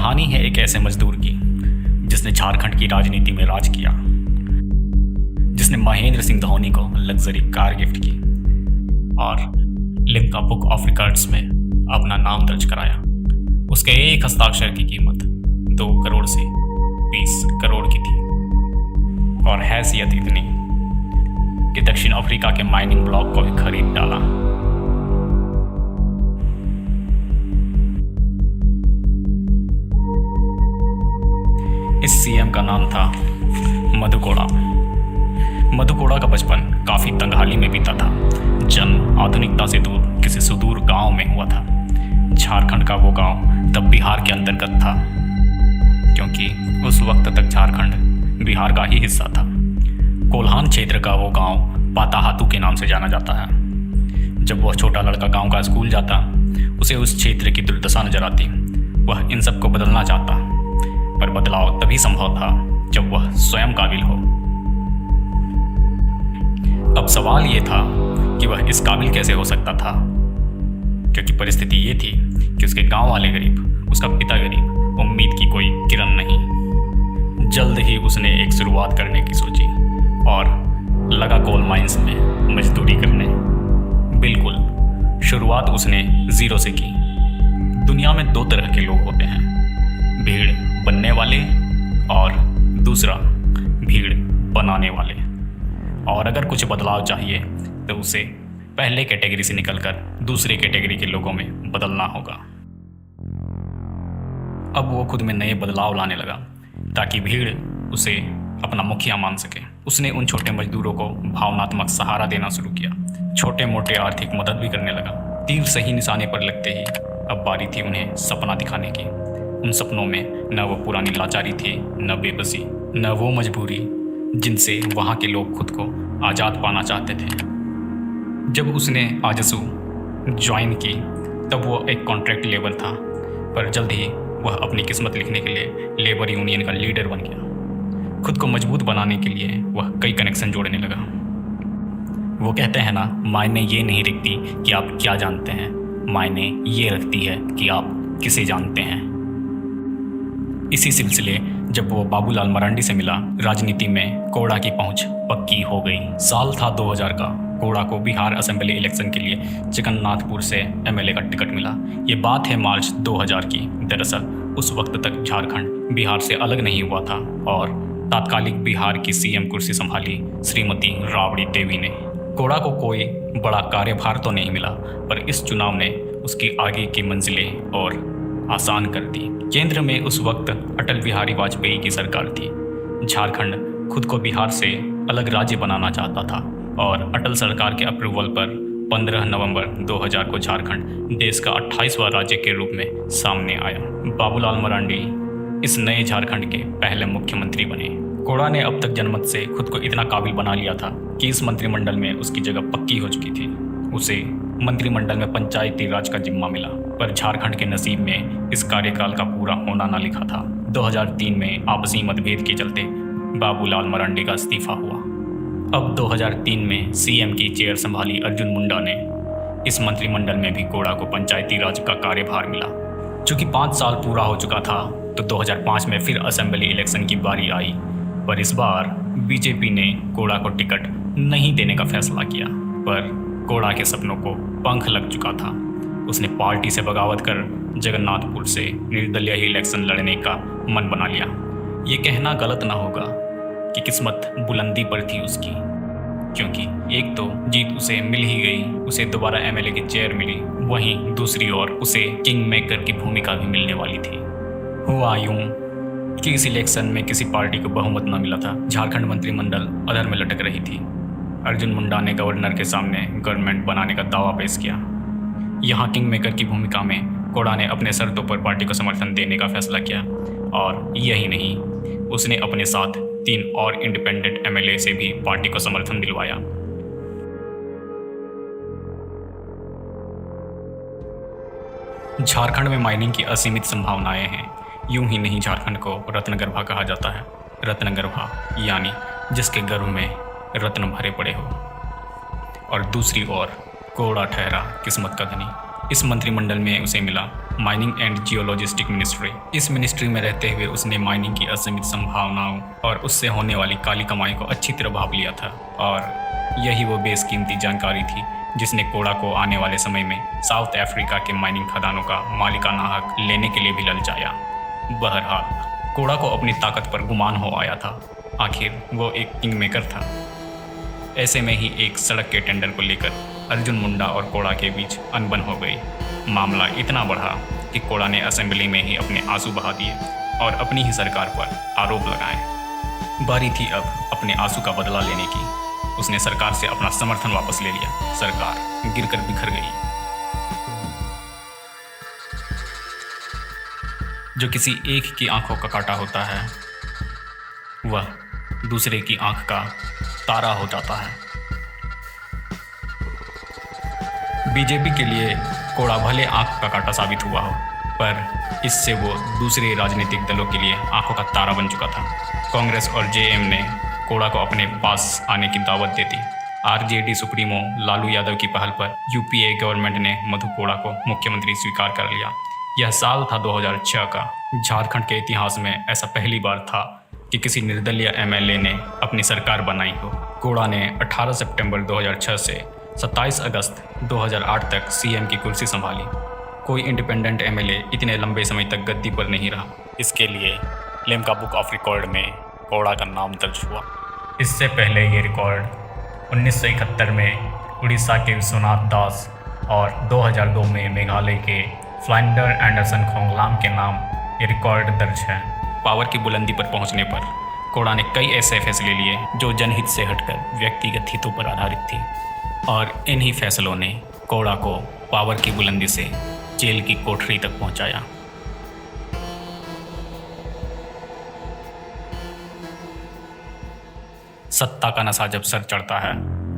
कहानी है एक ऐसे मजदूर की जिसने झारखंड की राजनीति में राज किया, जिसने महेंद्र सिंह धोनी को लग्जरी कार गिफ्ट की और लिम्का बुक ऑफ रिकॉर्ड्स में अपना नाम दर्ज कराया। उसके एक हस्ताक्षर की कीमत 2 करोड़ से 20 करोड़ की थी और हैसियत इतनी कि दक्षिण अफ्रीका के माइनिंग ब्लॉक को भी खरीद डाला। इस सीएम का नाम था मधु कोड़ा। मधु कोड़ा का बचपन काफ़ी तंगहाली में बीता था। जन्म आधुनिकता से दूर किसी सुदूर गांव में हुआ था। झारखंड का वो गांव तब बिहार के अंतर्गत था, क्योंकि उस वक्त तक झारखंड बिहार का ही हिस्सा था। कोल्हान क्षेत्र का वो गांव पाताहातू के नाम से जाना जाता है। जब वह छोटा लड़का गांव का स्कूल जाता, उसे उस क्षेत्र की दुर्दशा नजर आती। वह इन सबको बदलना चाहता, पर बदलाव तभी संभव था जब वह स्वयं काबिल हो। अब सवाल ये था कि वह इस काबिल कैसे हो सकता था, क्योंकि परिस्थिति ये थी कि उसके गांव वाले गरीब, उसका पिता गरीब, उम्मीद की कोई किरण नहीं। जल्द ही उसने एक शुरुआत करने की सोची और लगा कोल माइंस में मजदूरी करने। बिल्कुल, शुरुआत उसने जीरो से की। दुनिया में 2 तरह के लोग होते हैं, भीड़ बनने वाले और दूसरा भीड़ बनाने वाले। और अगर कुछ बदलाव चाहिए तो उसे पहले कैटेगरी से निकलकर दूसरे कैटेगरी के लोगों में बदलना होगा। अब वो खुद में नए बदलाव लाने लगा ताकि भीड़ उसे अपना मुखिया मान सके। उसने उन छोटे मजदूरों को भावनात्मक सहारा देना शुरू किया, छोटे मोटे आर्थिक मदद भी करने लगा। तीर सही निशाने पर लगते ही अब बारी थी उन्हें सपना दिखाने की। उन सपनों में न वो पुरानी लाचारी थी, न बेबसी, न वो मजबूरी जिनसे वहाँ के लोग खुद को आज़ाद पाना चाहते थे। जब उसने आजसू ज्वाइन की तब वो एक कॉन्ट्रैक्ट लेबर था, पर जल्द ही वह अपनी किस्मत लिखने के लिए लेबर यूनियन का लीडर बन गया। खुद को मजबूत बनाने के लिए वह कई कनेक्शन जोड़ने लगा। वो कहते हैं ना, मायने ये नहीं रखती कि आप क्या जानते हैं, मायने ये रखती है कि आप किसे जानते हैं। इसी सिलसिले जब वो बाबूलाल मरांडी से मिला, राजनीति में कोड़ा की पहुंच पक्की हो गई। साल था 2000 का। कोड़ा को बिहार असेंबली इलेक्शन के लिए जगन्नाथपुर से एमएलए का टिकट मिला। ये बात है मार्च 2000 की। दरअसल उस वक्त तक झारखंड बिहार से अलग नहीं हुआ था और तात्कालिक बिहार की सीएम कुर्सी संभाली श्रीमती राबड़ी देवी ने। कोड़ा को कोई बड़ा कार्यभार तो नहीं मिला, पर इस चुनाव ने उसकी आगे की मंजिलें और आसान कर दी। केंद्र में उस वक्त अटल बिहारी वाजपेयी की सरकार थी। झारखंड खुद को बिहार से अलग राज्य बनाना चाहता था और अटल सरकार के अप्रूवल पर 15 नवंबर 2000 को झारखंड देश का 28वां राज्य के रूप में सामने आया। बाबूलाल मरांडी इस नए झारखंड के पहले मुख्यमंत्री बने। कोड़ा ने अब तक जनमत से खुद को इतना काबिल बना लिया था कि इस मंत्रिमंडल में उसकी जगह पक्की हो चुकी थी। उसे मंत्रिमंडल में पंचायती राज का जिम्मा मिला, पर झारखंड के नसीब में इस कार्यकाल का पूरा होना न लिखा था। 2003 में आपसी मतभेद के चलते बाबूलाल मरांडी का इस्तीफा हुआ। अब 2003 में सीएम की चेयर संभाली अर्जुन मुंडा ने। इस मंत्रिमंडल में भी कोड़ा को पंचायती राज का कार्यभार मिला। चूँकि 5 साल पूरा हो चुका था तो 2005 में फिर असेंबली इलेक्शन की बारी आई, पर इस बार बीजेपी ने कोड़ा को टिकट नहीं देने का फैसला किया। पर कोड़ा के सपनों को पंख लग चुका था। उसने पार्टी से बगावत कर जगन्नाथपुर से निर्दलीय ही इलेक्शन लड़ने का मन बना लिया। ये कहना गलत ना होगा कि किस्मत बुलंदी पर थी उसकी, क्योंकि एक तो जीत उसे मिल ही गई, उसे दोबारा एमएलए की चेयर मिली, वहीं दूसरी ओर उसे किंग मेकर की भूमिका भी मिलने वाली थी। हुआ यूं कि इस इलेक्शन में किसी पार्टी को बहुमत न मिला था। झारखंड मंत्रिमंडल अधर में लटक रही थी। अर्जुन मुंडा ने गवर्नर के सामने गवर्नमेंट बनाने का दावा पेश किया। यहाँ किंग मेकर की भूमिका में कोड़ा ने अपने शर्तों पर पार्टी को समर्थन देने का फैसला किया और यही नहीं, उसने अपने साथ 3 और इंडिपेंडेंट एमएलए से भी पार्टी को समर्थन दिलवाया। झारखंड में माइनिंग की असीमित संभावनाएं हैं। यूं ही नहीं, झारखंड को रत्नगर्भा कहा जाता है। रत्नगर्भा यानी जिसके गर्भ में रत्न भरे पड़े हो। और दूसरी ओर कोड़ा ठहरा किस्मत का धनी। इस मंत्रिमंडल में उसे मिला माइनिंग एंड जियोलॉजिस्टिक मिनिस्ट्री। इस मिनिस्ट्री में रहते हुए उसने माइनिंग की असीमित संभावनाओं और उससे होने वाली काली कमाई को अच्छी तरह भांप लिया था, और यही वो बेशकीमती जानकारी थी जिसने कोड़ा को आने वाले समय में साउथ अफ्रीका के माइनिंग खदानों का मालिकाना हक लेने के लिए भी ललचाया। बहरहाल कोड़ा को अपनी ताकत पर गुमान हो आया था, आखिर वो एक किंग मेकर था। ऐसे में ही एक सड़क के टेंडर को लेकर अर्जुन मुंडा और कोड़ा के बीच अनबन हो गई। मामला इतना बढ़ा कि कोड़ा ने असेंबली में ही अपने आंसू बहा दिए और अपनी ही सरकार पर आरोप लगाए। बारी थी अब अपने आंसू का बदला लेने की। उसने सरकार से अपना समर्थन वापस ले लिया। सरकार गिरकर बिखर गई। जो किसी एक की आंखों का कांटा होता है, वह दूसरे की आंख का तारा हो जाता है। बीजेपी के लिए कोड़ा भले आंख का कांटा साबित हुआ हो, पर इससे वो दूसरे राजनीतिक दलों के लिए आंखों का तारा बन चुका था। कांग्रेस और जेएम ने कोड़ा को अपने पास आने की दावत दे दी। आरजेडी सुप्रीमो लालू यादव की पहल पर यूपीए गवर्नमेंट ने मधु कोड़ा को मुख्यमंत्री स्वीकार कर लिया। यह साल था 2006 का। झारखंड के इतिहास में ऐसा पहली बार था कि किसी निर्दलीय एमएलए ने अपनी सरकार बनाई हो। कोड़ा ने 18 सितंबर 2006 से 27 अगस्त 2008 तक सीएम की कुर्सी संभाली। कोई इंडिपेंडेंट एमएलए इतने लंबे समय तक गद्दी पर नहीं रहा। इसके लिए लिम्का बुक ऑफ रिकॉर्ड में कोड़ा का नाम दर्ज हुआ। इससे पहले ये रिकॉर्ड 1971 में उड़ीसा के विश्वनाथ दास और 2002 में मेघालय के फ्लाइंडर एंडरसन खोंगलाम के नाम ये रिकॉर्ड दर्ज है। पावर की बुलंदी पर पहुंचने पर कोड़ा ने कई ऐसे फैसले लिए जो जनहित से हटकर व्यक्तिगत हितों पर आधारित थी, और इन्हीं फैसलों ने कोड़ा को पावर की बुलंदी से जेल की कोठरी तक पहुंचाया। सत्ता का नशा जब सर चढ़ता है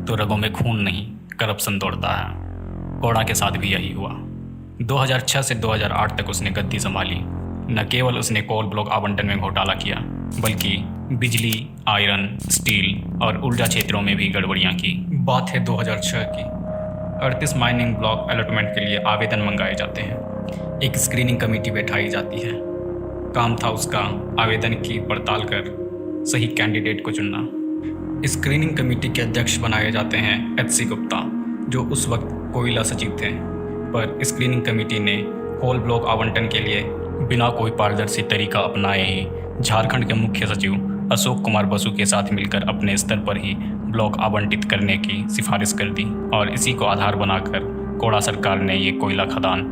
तो रगों में खून नहीं, करप्शन दौड़ता है। कोड़ा के साथ भी यही हुआ। 2006 से 2008 तक उसने गद्दी संभाली। न केवल उसने कोल ब्लॉक आवंटन में घोटाला किया, बल्कि बिजली, आयरन, स्टील और ऊर्जा क्षेत्रों में भी गड़बड़ियां की। बात है 2006 की। 38 माइनिंग ब्लॉक अलॉटमेंट के लिए आवेदन मंगाए जाते हैं। एक स्क्रीनिंग कमेटी बैठाई जाती है। काम था उसका आवेदन की पड़ताल कर सही कैंडिडेट को चुनना। स्क्रीनिंग कमेटी के अध्यक्ष बनाए जाते हैं एच.सी. गुप्ता, जो उस वक्त कोयला सचिव थे। पर स्क्रीनिंग कमेटी ने कोल ब्लॉक आवंटन के लिए बिना कोई पारदर्शी तरीका अपनाए ही झारखंड के मुख्य सचिव अशोक कुमार बसु के साथ मिलकर अपने स्तर पर ही ब्लॉक आवंटित करने की सिफारिश कर दी, और इसी को आधार बनाकर कोड़ा सरकार ने ये कोयला खदान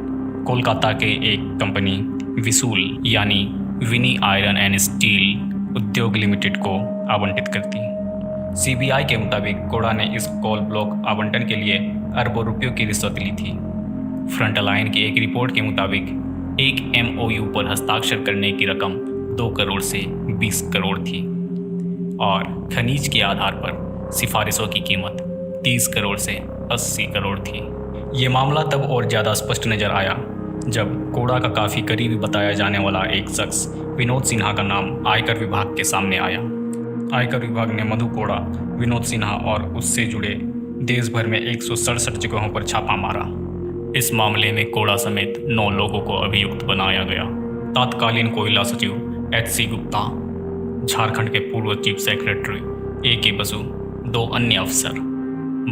कोलकाता के एक कंपनी विसूल यानी विनी आयरन एंड स्टील उद्योग लिमिटेड को आवंटित कर दी। सीबीआई के मुताबिक कोड़ा ने इस कोल ब्लॉक आवंटन के लिए अरबों रुपयों की रिश्वत ली थी। फ्रंटलाइन की एक रिपोर्ट के मुताबिक एक एमओयू पर हस्ताक्षर करने की रकम 2 करोड़ से 20 करोड़ थी, और खनिज के आधार पर सिफारिशों की कीमत 30 करोड़ से 80 करोड़ थी। ये मामला तब और ज़्यादा स्पष्ट नज़र आया जब कोड़ा का काफ़ी करीबी बताया जाने वाला एक शख्स विनोद सिन्हा का नाम आयकर विभाग के सामने आया। आयकर विभाग ने मधु कोड़ा, विनोद सिन्हा और उससे जुड़े देश भर में 167 जगहों पर छापा मारा। इस मामले में कोड़ा समेत 9 लोगों को अभियुक्त बनाया गया। तत्कालीन कोयला सचिव एच.सी. गुप्ता, झारखंड के पूर्व चीफ सेक्रेटरी ए.के. बसु, 2 अन्य अफसर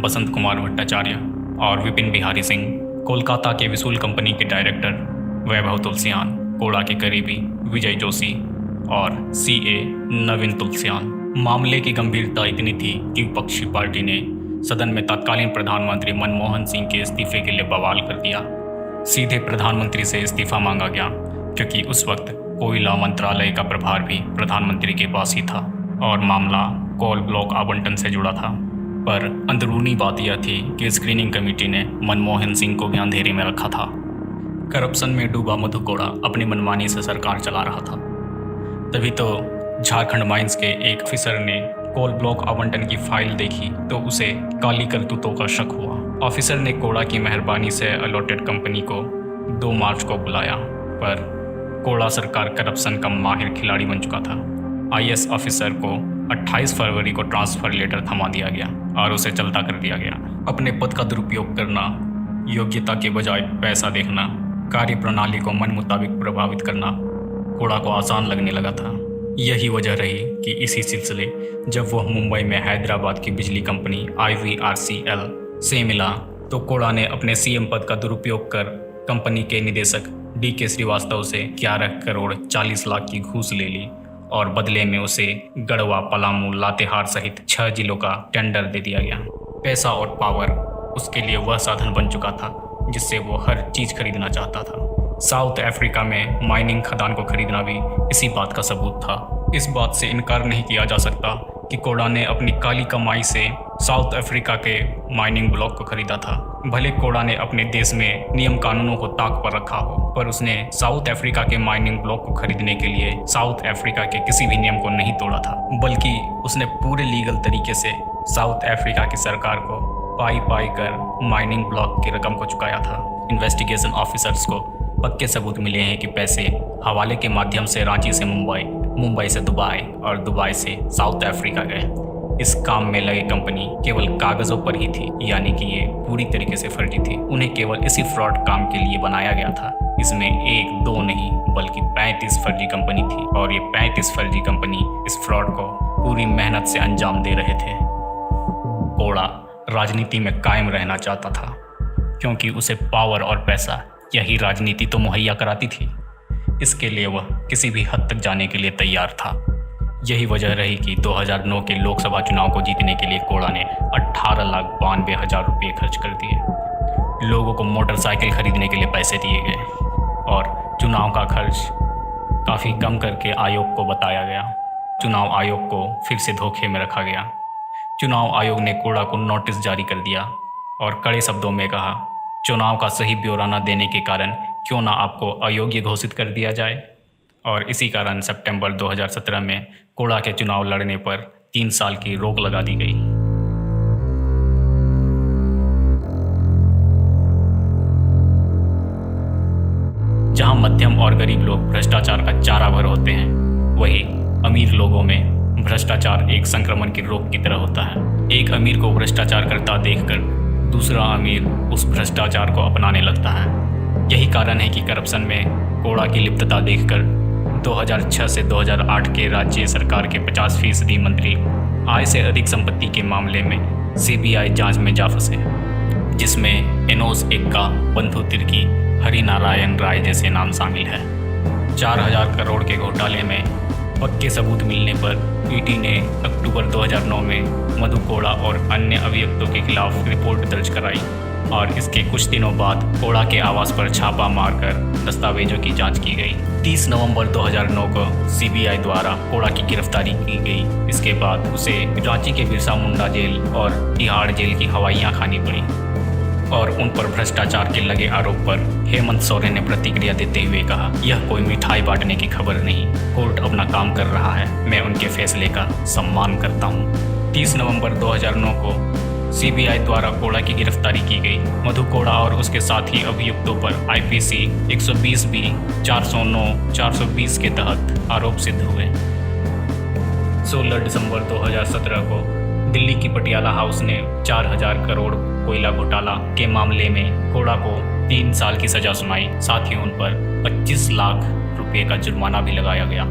बसंत कुमार भट्टाचार्य और विपिन बिहारी सिंह, कोलकाता के विसूल कंपनी के डायरेक्टर वैभव तुलसियान, कोड़ा के करीबी विजय जोशी और सीए नवीन तुलसियान। मामले की गंभीरता इतनी थी कि विपक्षी पार्टी ने सदन में तत्कालीन प्रधानमंत्री मनमोहन सिंह के इस्तीफे के लिए बवाल कर दिया। सीधे प्रधानमंत्री से इस्तीफा मांगा गया, क्योंकि उस वक्त कोयला मंत्रालय का प्रभार भी प्रधानमंत्री के पास ही था और मामला कोल ब्लॉक आवंटन से जुड़ा था। पर अंदरूनी बात यह थी कि स्क्रीनिंग कमेटी ने मनमोहन सिंह को भी अंधेरे में रखा था। करप्शन में डूबा मधु कोड़ा अपनी मनमानी से सरकार चला रहा था। तभी तो झारखंड माइंस के एक ऑफिसर ने कोल ब्लॉक आवंटन की फाइल देखी तो उसे काली करतूतों का शक हुआ। ऑफिसर ने कोड़ा की मेहरबानी से अलॉटेड कंपनी को 2 मार्च को बुलाया, पर कोड़ा सरकार करप्शन का माहिर खिलाड़ी बन चुका था। आईएएस ऑफिसर को 28 फरवरी को ट्रांसफ़र लेटर थमा दिया गया और उसे चलता कर दिया गया। अपने पद का दुरुपयोग करना योग्यता के बजाय पैसा देखना, कार्य प्रणाली को मन मुताबिक प्रभावित करना कोड़ा को आसान लगने लगा था। यही वजह रही कि इसी सिलसिले जब वह मुंबई में हैदराबाद की बिजली कंपनी IVRCL से मिला तो कोड़ा ने अपने CM पद का दुरुपयोग कर कंपनी के निदेशक DK श्रीवास्तव से 11 करोड़ 40 लाख की घूस ले ली और बदले में उसे गढ़वा, पलामू, लातेहार सहित 6 जिलों का टेंडर दे दिया गया। पैसा और पावर उसके लिए वह साधन बन चुका था जिससे वो हर चीज़ खरीदना चाहता था। साउथ अफ्रीका में माइनिंग खदान को खरीदना भी इसी बात का सबूत था। इस बात से इनकार नहीं किया जा सकता कि कोड़ा ने अपनी काली कमाई से साउथ अफ्रीका के माइनिंग ब्लॉक को खरीदा था। भले कोड़ा ने अपने देश में नियम कानूनों को ताक पर रखा हो, पर उसने साउथ अफ्रीका के माइनिंग ब्लॉक को खरीदने के लिए साउथ अफ्रीका के किसी भी नियम को नहीं तोड़ा था, बल्कि उसने पूरे लीगल तरीके से साउथ अफ्रीका की सरकार को पाई कर माइनिंग ब्लॉक की रकम को चुकाया था। इन्वेस्टिगेशन ऑफिसर्स को पक्के सबूत मिले हैं कि पैसे हवाले के माध्यम से रांची से मुंबई, मुंबई से दुबई और दुबई से साउथ अफ्रीका गए। इस काम में लगी कंपनी केवल कागजों पर ही थी, यानी कि ये पूरी तरीके से फर्जी थी। उन्हें केवल इसी फ्रॉड काम के लिए बनाया गया था। इसमें 1, 2 नहीं बल्कि 35 फर्जी कंपनी थी और ये 35 फर्जी कंपनी इस फ्रॉड को पूरी मेहनत से अंजाम दे रहे थे। कोड़ा राजनीति में कायम रहना चाहता था क्योंकि उसे पावर और पैसा यही राजनीति तो मुहैया कराती थी। इसके लिए वह किसी भी हद तक जाने के लिए तैयार था। यही वजह रही कि 2009 के लोकसभा चुनाव को जीतने के लिए कोड़ा ने 18,92,000 रुपये खर्च कर दिए। लोगों को मोटरसाइकिल खरीदने के लिए पैसे दिए गए और चुनाव का खर्च काफ़ी कम करके आयोग को बताया गया। चुनाव आयोग को फिर से धोखे में रखा गया। चुनाव आयोग ने कोड़ा को नोटिस जारी कर दिया और कड़े शब्दों में कहा, चुनाव का सही ब्यौरा न देने के कारण क्यों ना आपको अयोग्य घोषित कर दिया जाए। और इसी कारण सितंबर 2017 में कोड़ा के चुनाव लड़ने पर 3 साल की रोक लगा दी गई। जहां मध्यम और गरीब लोग भ्रष्टाचार का चारा भर होते हैं, वहीं अमीर लोगों में भ्रष्टाचार एक संक्रमण की रोग की तरह होता है। एक अमीर को भ्रष्टाचार करता देखकर दूसरा अमीर उस भ्रष्टाचार को अपनाने लगता है। यही कारण है कि करप्शन में कोड़ा की लिप्तता देखकर 2006 से 2008 के राज्य सरकार के 50% मंत्री आय से अधिक संपत्ति के मामले में CBI जांच में जा फंसे, जिसमें एनोस एक्का, बंधु तिर्की, हरिनारायण राय जैसे नाम शामिल है। 4,000 करोड़ के घोटाले में पक्के सबूत मिलने पर ED ने अक्टूबर 2009 में मधु कोड़ा और अन्य अभियुक्तों के खिलाफ रिपोर्ट दर्ज कराई और इसके कुछ दिनों बाद कोड़ा के आवास पर छापा मारकर दस्तावेजों की जांच की गई। 30 नवंबर 2009 को CBI द्वारा कोड़ा की गिरफ्तारी की गई। इसके बाद उसे रांची के बिरसा मुंडा जेल और तिहाड़ जेल की हवाइयाँ खानी पड़ी और उन पर भ्रष्टाचार के लगे आरोप पर हेमंत सोरेन ने प्रतिक्रिया देते हुए कहा, यह कोई मिठाई बांटने की खबर नहीं, कोर्ट अपना काम कर रहा है, मैं उनके फैसले का सम्मान करता हूँ। 30 नवंबर 2009 को CBI द्वारा कोड़ा की गिरफ्तारी की गई। मधु कोड़ा और उसके साथी अभियुक्तों पर IPC 120B 409 420 के तहत आरोप सिद्ध हुए। 16 दिसंबर 2017 को दिल्ली की पटियाला हाउस ने 4,000 करोड़ कोयला घोटाला के मामले में कोड़ा को 3 साल की सजा सुनाई। साथ ही उन पर 25 लाख रुपये का जुर्माना भी लगाया गया।